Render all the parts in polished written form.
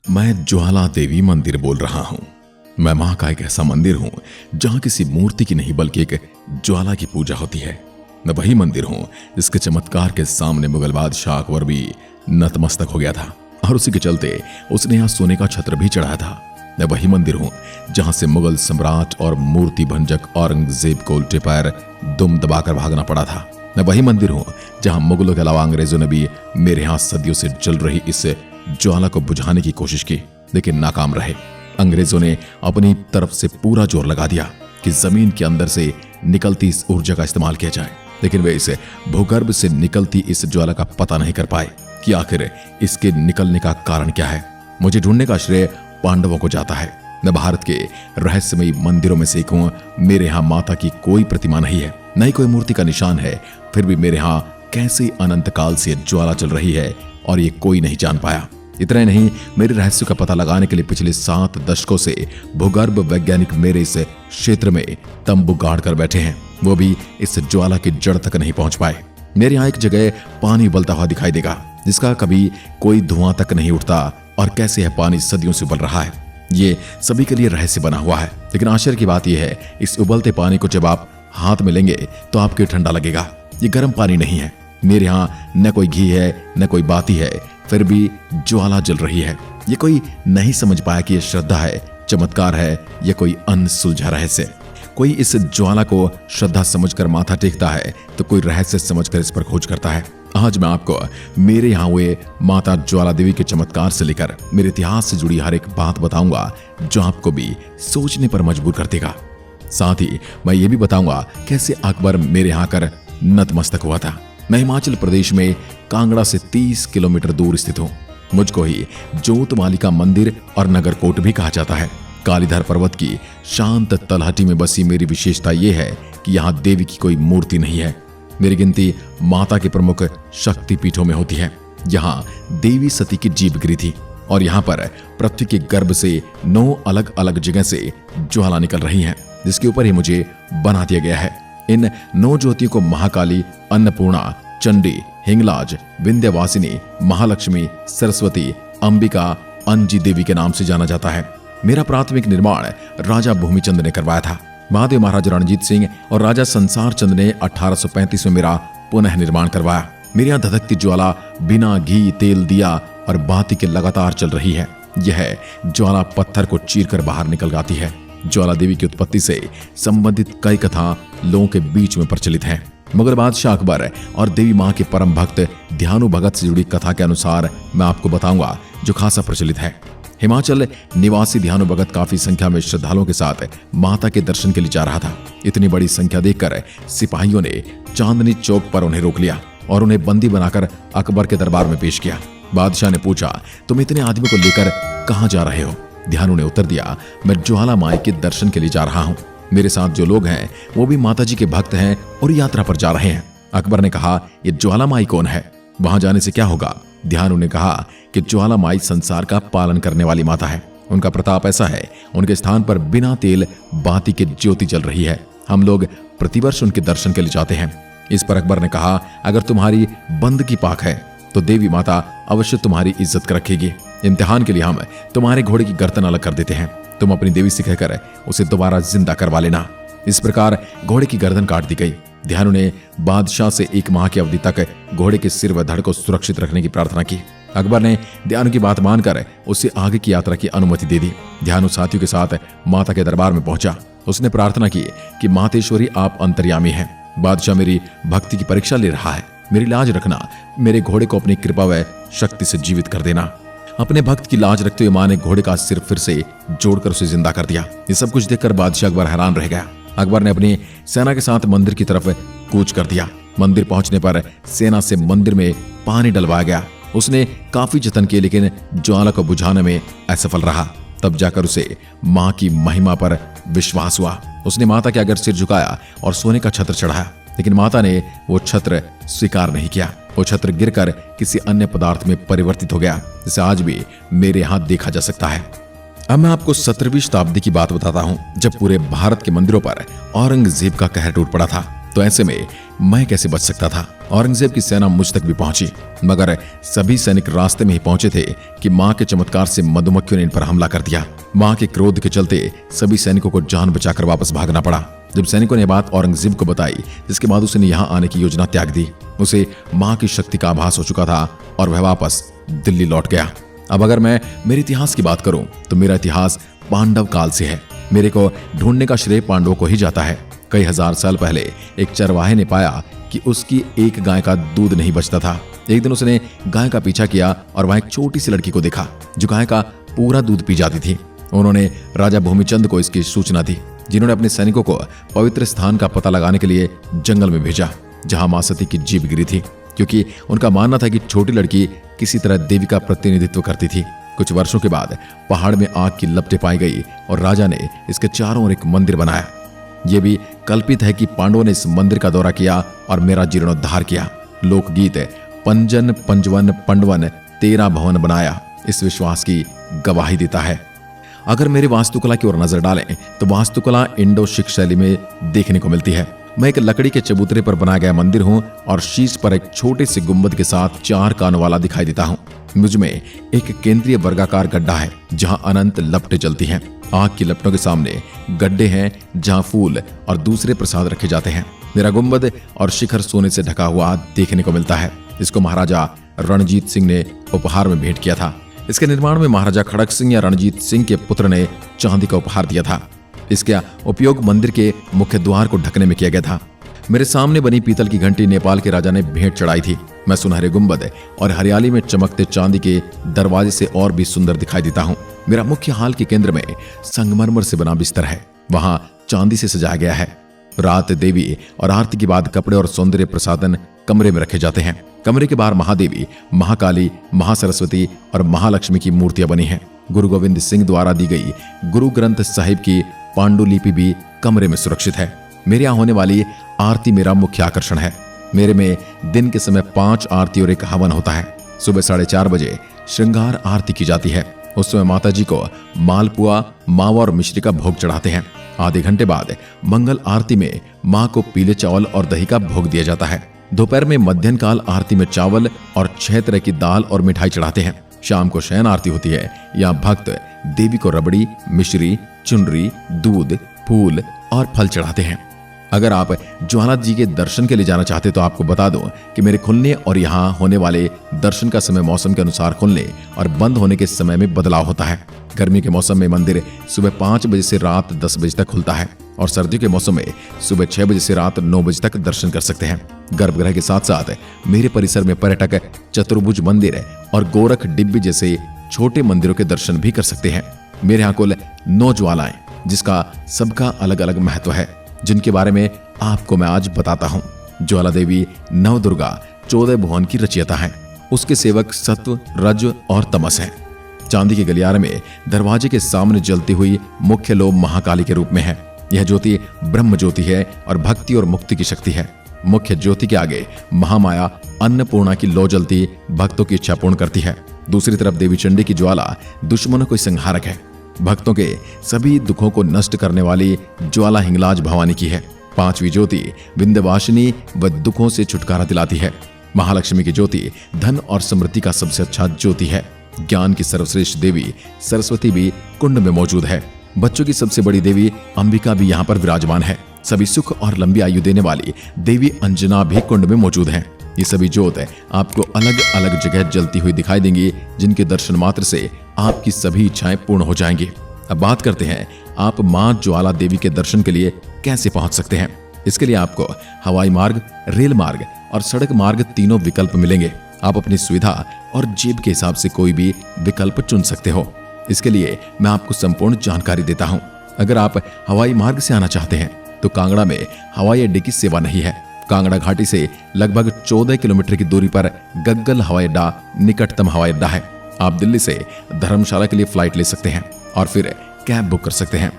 मैं ज्वाला देवी मंदिर बोल रहा हूं। मैं मां का एक ऐसा मंदिर हूं जहां किसी मूर्ति की नहीं बल्कि एक ज्वाला की पूजा होती है। मैं वही मंदिर हूं जिसके चमत्कार के सामने मुगल बादशाह अकबर भी नतमस्तक हो गया था और उसी के चलते उसने यहां सोने का छत्र भी चढ़ाया था। मैं वही मंदिर हूं जहां से मुगल सम्राट और मूर्ति भंजक औरंगजेब को उल्टे पैर दुम दबाकर भागना पड़ा था। मैं वही मंदिर हूं जहां मुगलों के अलावा अंग्रेजों ने भी मेरे यहां सदियों से जल रही इस ज्वाला को बुझाने की कोशिश की, लेकिन नाकाम रहे। अंग्रेजों ने अपनी तरफ से पूरा जोर लगा दिया कि जमीन के अंदर से निकलती इस ऊर्जा का इस्तेमाल किया जाए, लेकिन वे इस भूगर्भ से निकलती इस ज्वाला का पता नहीं कर पाए कि आखिर इसके निकलने का कारण क्या है। मुझे ढूंढने का श्रेय पांडवों को जाता है। मैं भारत के रहस्यमयी मंदिरों में से एक हूं। मेरे यहां माता की कोई प्रतिमा नहीं है, न ही कोई मूर्ति का निशान है, फिर भी मेरे यहां कैसे अनंत काल से ज्वाला चल रही है और ये कोई नहीं जान पाया। इतना ही नहीं, मेरे रहस्य का पता लगाने के लिए पिछले 7 दशकों से भूगर्भ वैज्ञानिक मेरे इस क्षेत्र में तंबू गाड़ कर बैठे हैं, वो भी इस ज्वाला की जड़ तक नहीं पहुंच पाए। मेरे यहाँ एक जगह पानी उबलता हुआ दिखाई देगा जिसका कभी कोई धुआं तक नहीं उठता, और कैसे यह पानी सदियों से उबल रहा है ये सभी के लिए रहस्य बना हुआ है। लेकिन आश्चर्य की बात यह है, इस उबलते पानी को जब आप हाथ में लेंगे तो आपके ठंडा लगेगा। ये गर्म पानी नहीं है। मेरे यहाँ न कोई घी है न कोई बाती है, फिर भी ज्वाला जल रही है। ये कोई नहीं समझ पाया कि यह श्रद्धा है, चमत्कार है, यह कोई अनसुलझा रहस्य। कोई इस ज्वाला को श्रद्धा समझकर माथा टेकता है तो कोई रहस्य समझकर इस पर खोज करता है। आज मैं आपको मेरे यहाँ हुए माता ज्वाला देवी के चमत्कार से लेकर मेरे इतिहास से जुड़ी हर एक बात बताऊंगा जो आपको भी सोचने पर मजबूर कर देगा। साथ ही मैं ये भी बताऊंगा कैसे अकबर मेरे यहाँ आकर नतमस्तक हुआ था। मैं हिमाचल प्रदेश में कांगड़ा से 30 किलोमीटर दूर स्थित हूँ। मुझको ही जोतमालिका मंदिर और नगरकोट भी कहा जाता है। कालीधर पर्वत की शांत तलहटी में बसी मेरी विशेषता यह है कि यहाँ देवी की कोई मूर्ति नहीं है। मेरी गिनती माता के प्रमुख शक्ति पीठों में होती है। यहाँ देवी सती की जीभ गिरी थी और यहाँ पर पृथ्वी के गर्भ से 9 अलग अलग जगह से ज्वाला निकल रही हैं, जिसके ऊपर ही मुझे बना दिया गया है। इन 9 ज्योतियों को महाकाली, अन्नपूर्णा, चंडी, हिंगलाज, विंध्यवासिनी, महालक्ष्मी, सरस्वती, अंबिका, अंजी देवी के नाम से जाना जाता है। मेरा प्राथमिक निर्माण राजा भूमिचंद ने करवाया था। महादेव महाराजा रणजीत सिंह और राजा संसार चंद ने 1835 में मेरा पुनः निर्माण करवाया। मेरे यहाँ धधकती ज्वाला बिना घी, तेल, दिया और बाती के लगातार चल रही है। यह ज्वाला पत्थर को चीरकर बाहर निकल आती है। ज्वाला देवी की उत्पत्ति से संबंधित कई कथा लोगों के बीच में प्रचलित है। मुगल बादशाह अकबर और देवी मां के परम भक्त ध्यानु भगत से जुड़ी कथा के अनुसार मैं आपको बताऊंगा जो खासा प्रचलित है। हिमाचल निवासी ध्यानु भगत काफी संख्या में श्रद्धालुओं के साथ माता के दर्शन के लिए जा रहा था। इतनी बड़ी संख्या देखकर सिपाहियों ने चांदनी चौक पर उन्हें रोक लिया और उन्हें बंदी बनाकर अकबर के दरबार में पेश किया। बादशाह ने पूछा, तुम इतने आदमी को लेकर कहां जा रहे हो? ध्यानु ने उत्तर दिया, मैं ज्वाला माई के दर्शन के लिए जा रहा हूं। मेरे साथ जो लोग हैं वो भी माता जी के भक्त हैं और यात्रा पर जा रहे हैं। अकबर ने कहा, ये ज्वाला माई कौन है? वहां जाने से क्या होगा? ध्यानु ने कहा कि ज्वाला माई संसार का पालन करने वाली माता है। उनका प्रताप ऐसा है, उनके स्थान पर बिना तेल बाती की ज्योति जल रही है। हम लोग प्रतिवर्ष उनके दर्शन के लिए जाते हैं। इस पर अकबर ने कहा, अगर तुम्हारी बंदगी पाक है तो देवी माता अवश्य तुम्हारी इज्जत रखेगी। इम्तिहान के लिए हम तुम्हारे घोड़े की गर्दन अलग कर देते हैं। तुम अपनी देवी से कहकर उसे दोबारा जिंदा करवा लेना। इस प्रकार घोड़े की गर्दन काट दी गई। ध्यानु ने बादशाह से 1 माह की अवधि तक घोड़े के सिर व धड़ को सुरक्षित रखने की प्रार्थना की। अकबर ने ध्यानु की बात मानकर उसे आगे की यात्रा की अनुमति दे दी। ध्यानु साथियों के साथ माता के दरबार में पहुंचा। उसने प्रार्थना की कि मातेश्वरी, आप अंतर्यामी हैं। बादशाह मेरी भक्ति की परीक्षा ले रहा है। मेरी लाज रखना, मेरे घोड़े को अपनी कृपा व शक्ति से जीवित कर देना। अपने भक्त की लाज रखते हुए मां ने घोड़े का सिर फिर से जोड़कर उसे जिंदा कर दिया। ये सब कुछ देखकर बादशाह अकबर हैरान रह गया। अकबर ने अपनी सेना के साथ मंदिर की तरफ कूच कर दिया। मंदिर पहुंचने पर सेना से मंदिर में पानी डलवाया गया। उसने काफी जतन किए लेकिन ज्वाला को बुझाने में असफल रहा। तब जाकर उसे मां की महिमा पर विश्वास हुआ। उसने माता के अगर सिर झुकाया और सोने का छत्र चढ़ाया, लेकिन माता ने वो छत्र स्वीकार नहीं किया। वो छत्र गिरकर किसी अन्य पदार्थ में परिवर्तित हो गया, जिसे आज भी मेरे यहाँ देखा जा सकता है। अब मैं आपको 17वीं शताब्दी की बात बताता हूँ, जब पूरे भारत के मंदिरों पर औरंगजेब का कहर टूट पड़ा था। तो ऐसे में मैं कैसे बच सकता था। औरंगजेब की सेना मुझ तक भी पहुंची, मगर सभी सैनिक रास्ते में ही पहुंचे थे कि मां के चमत्कार से मधुमक्खियों ने इन पर हमला कर दिया। मां के क्रोध के चलते सभी सैनिकों को जान बचाकर वापस भागना पड़ा। जब सैनिकों ने बात औरंगजेब को बताई, जिसके बाद उसने यहां आने की योजना त्याग दी। उसे मां की शक्ति का आभास हो चुका था और वह वापस दिल्ली लौट गया। अब अगर मैं मेरे इतिहास की बात करूं तो मेरा इतिहास पांडव काल से है। मेरे को ढूंढने का श्रेय पांडवों को ही जाता है। कई हजार साल पहले एक चरवाहे ने पाया कि उसकी एक गाय का दूध नहीं बचता था। एक दिन उसने गाय का पीछा किया और वहां एक छोटी सी लड़की को देखा जो गाय का पूरा दूध पी जाती थी। उन्होंने राजा भूमिचंद को इसकी सूचना दी, जिन्होंने अपने सैनिकों को पवित्र स्थान का पता लगाने के लिए जंगल में भेजा जहां मां सती की जीभ गिरी थी, क्योंकि उनका मानना था कि छोटी लड़की किसी तरह देवी का प्रतिनिधित्व करती थी। कुछ वर्षों के बाद पहाड़ में आग की लपटें पाई गई और राजा ने इसके चारों ओर एक मंदिर बनाया। यह भी कल्पित है कि पांडवों ने इस मंदिर का दौरा किया और मेरा जीर्णोद्धार किया। लोकगीत पंजन पंजवन पंडवन 13 भवन बनाया इस विश्वास की गवाही देता है। अगर मेरे वास्तुकला की ओर नजर डालें तो वास्तुकला इंडो सिख शैली में देखने को मिलती है। मैं एक लकड़ी के चबूतरे पर बनाया गया मंदिर हूं और शीर्ष पर एक छोटे से गुंबद के साथ 4 कानों वाला दिखाई देता हूं। मुझ में एक केंद्रीय वर्गाकार गड्ढा है जहां अनंत लपटें जलती हैं। आग की लपटों के सामने गड्ढे हैं जहां फूल और दूसरे प्रसाद रखे जाते हैं। मेरा गुंबद और शिखर सोने से ढका हुआ देखने को मिलता है। इसको महाराजा रणजीत सिंह ने उपहार में भेंट किया था। इसके निर्माण में महाराजा खड़क सिंह या रणजीत सिंह के पुत्र ने चांदी का उपहार दिया था। इसका उपयोग मंदिर के मुख्य द्वार को ढकने में किया गया था। मेरे सामने बनी पीतल की घंटी नेपाल के राजा ने भेंट चढ़ाई थी। मैं सुनहरे गुंबद और हरियाली में चमकते चांदी के दरवाजे से और भी सुंदर दिखाई देता हूँ। मेरा मुख्य हाल के केंद्र में संगमरमर से बना बिस्तर है, वहां चांदी से सजाया गया है। रात देवी और आरती के बाद कपड़े और सौंदर्य प्रसाधन कमरे में रखे जाते हैं। कमरे के बाहर महादेवी, महाकाली, महासरस्वती और महालक्ष्मी की मूर्तियां बनी हैं। गुरु गोविंद सिंह द्वारा दी गई गुरु ग्रंथ साहिब की पांडुलिपि भी कमरे में सुरक्षित है। मेरे यहाँ होने वाली आरती मेरा मुख्य आकर्षण है। मेरे में दिन के समय 5 आरती और एक हवन होता है। सुबह 4:30 बजे श्रृंगार आरती की जाती है। उस समय माता जी को मालपुआ, मावा और मिश्री का भोग चढ़ाते हैं। आधे घंटे बाद मंगल आरती में मां को पीले चावल और दही का भोग दिया जाता है। दोपहर में मध्याह्न काल आरती में चावल और 6 तरह की दाल और मिठाई चढ़ाते हैं। शाम को शयन आरती होती है। यहाँ भक्त देवी को रबड़ी, मिश्री, चुनरी, दूध, फूल और फल चढ़ाते हैं। अगर आप ज्वाला जी के दर्शन के लिए जाना चाहते तो आपको बता दूं कि मेरे खुलने और यहाँ होने वाले दर्शन का समय मौसम के अनुसार खुलने और बंद होने के समय में बदलाव होता है। गर्मी के मौसम में मंदिर सुबह 5 बजे से रात 10 बजे तक खुलता है और सर्दियों के मौसम में सुबह 6 बजे से रात 9 बजे तक दर्शन कर सकते हैं। गर्भगृह के साथ साथ मेरे परिसर में पर्यटक चतुर्भुज मंदिर और गोरख डिब्बी जैसे छोटे मंदिरों के दर्शन भी कर सकते हैं। मेरे यहाँ कुल 9 ज्वालाएं, जिसका सबका अलग अलग महत्व है, जिनके बारे में आपको मैं आज बताता हूँ। ज्वाला देवी नवदुर्गा 14 भुवन की रचयिता हैं। उसके सेवक सत्व, रज और तमस हैं। चांदी के गलियारे में दरवाजे के सामने जलती हुई मुख्य लोब महाकाली के रूप में है। यह ज्योति ब्रह्म ज्योति है और भक्ति और मुक्ति की शक्ति है। मुख्य ज्योति के आगे महामाया अन्नपूर्णा की लौ जलती भक्तों की इच्छा पूर्ण करती है। दूसरी तरफ देवी चंडी की ज्वाला दुश्मनों को संहारक है। भक्तों के सभी दुखों को नष्ट करने वाली ज्वाला हिंगलाज भवानी की है। 5वीं ज्योति विंध्यवासिनी व दुखों से छुटकारा दिलाती है। महालक्ष्मी की ज्योति धन और समृद्धि का सबसे अच्छा ज्योति है। ज्ञान की सर्वश्रेष्ठ देवी सरस्वती भी कुंड में मौजूद है। बच्चों की सबसे बड़ी देवी अंबिका भी यहाँ पर विराजमान है। सभी सुख और लंबी आयु देने वाली देवी अंजना भी कुंड में मौजूद है। ये सभी ज्योत आपको अलग अलग जगह जलती हुई दिखाई देंगी, जिनके दर्शन मात्र से आपकी सभी इच्छाएं पूर्ण हो जाएंगी। अब बात करते हैं आप मां ज्वाला देवी के दर्शन के लिए कैसे पहुंच सकते हैं। इसके लिए आपको हवाई मार्ग, रेल मार्ग और सड़क मार्ग तीनों विकल्प मिलेंगे। आप अपनी सुविधा और जेब के हिसाब से कोई भी विकल्प चुन सकते हो। इसके लिए मैं आपको संपूर्ण जानकारी देता हूं। अगर आप हवाई मार्ग से आना चाहते हैं तो कांगड़ा में हवाई अड्डे की सेवा नहीं है। कांगड़ा घाटी से लगभग 14 किलोमीटर की दूरी पर गग्गल हवाई अड्डा निकटतम हवाई अड्डा है। आप दिल्ली से धर्मशाला के लिए फ्लाइट ले सकते हैं और फिर कैब बुक कर सकते हैं।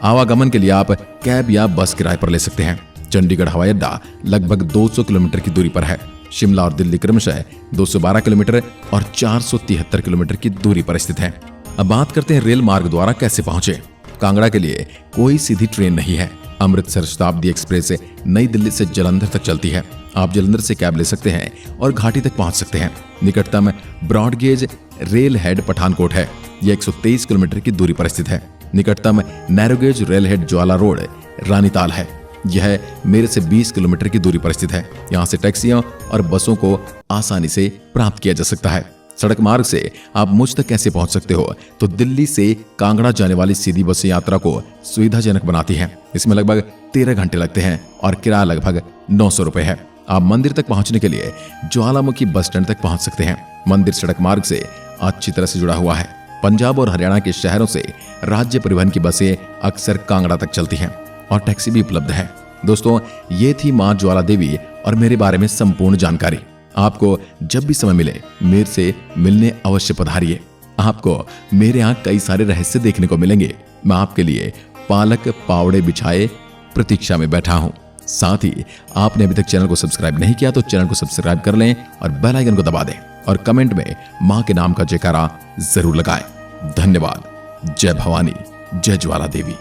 आवागमन के लिए आप कैब या बस किराए पर ले सकते हैं। चंडीगढ़ हवाई अड्डा लगभग 200 किलोमीटर की दूरी पर है। शिमला और दिल्ली क्रमशः 212 किलोमीटर और 473 किलोमीटर की दूरी पर स्थित है। अब बात करते हैं रेल मार्ग द्वारा कैसे पहुंचे। कांगड़ा के लिए कोई सीधी ट्रेन नहीं है। अमृतसर शताब्दी एक्सप्रेस नई दिल्ली से जालंधर तक चलती है। आप जालंधर से कैब ले सकते हैं और घाटी तक पहुंच सकते हैं। निकटतम ब्रॉडगेज रेल हेड पठानकोट है। यह 123 किलोमीटर की दूरी पर स्थित है। निकटतम नैरोगेज रेल हेड ज्वाला रोड रानीताल है। यह मेरठ से 20 किलोमीटर की दूरी पर स्थित है। यहाँ से टैक्सियों और बसों को आसानी से प्राप्त किया जा सकता है। सड़क मार्ग से आप मुझ तक कैसे पहुंच सकते हो, तो दिल्ली से कांगड़ा जाने वाली सीधी बस यात्रा को सुविधाजनक बनाती है। इसमें लगभग 13 घंटे लगते हैं और किराया लगभग 900 रुपए है। आप मंदिर तक पहुंचने के लिए ज्वालामुखी बस स्टैंड तक पहुंच सकते हैं। मंदिर सड़क मार्ग से अच्छी तरह से जुड़ा हुआ है। पंजाब और हरियाणा के शहरों से राज्य परिवहन की बसें अक्सर कांगड़ा तक चलती हैं और टैक्सी भी उपलब्ध है। दोस्तों, ये थी मां ज्वाला देवी और मेरे बारे में संपूर्ण जानकारी। आपको जब भी समय मिले मेरे से मिलने अवश्य पधारिए। आपको मेरे यहाँ कई सारे रहस्य देखने को मिलेंगे। मैं आपके लिए पालक पावड़े बिछाए प्रतीक्षा में बैठा हूँ। साथ ही आपने अभी तक चैनल को सब्सक्राइब नहीं किया तो चैनल को सब्सक्राइब कर लें और बेल आइकन को दबा दें और कमेंट में मां के नाम का जयकारा जरूर लगाएं। धन्यवाद। जय भवानी, जय ज्वाला देवी।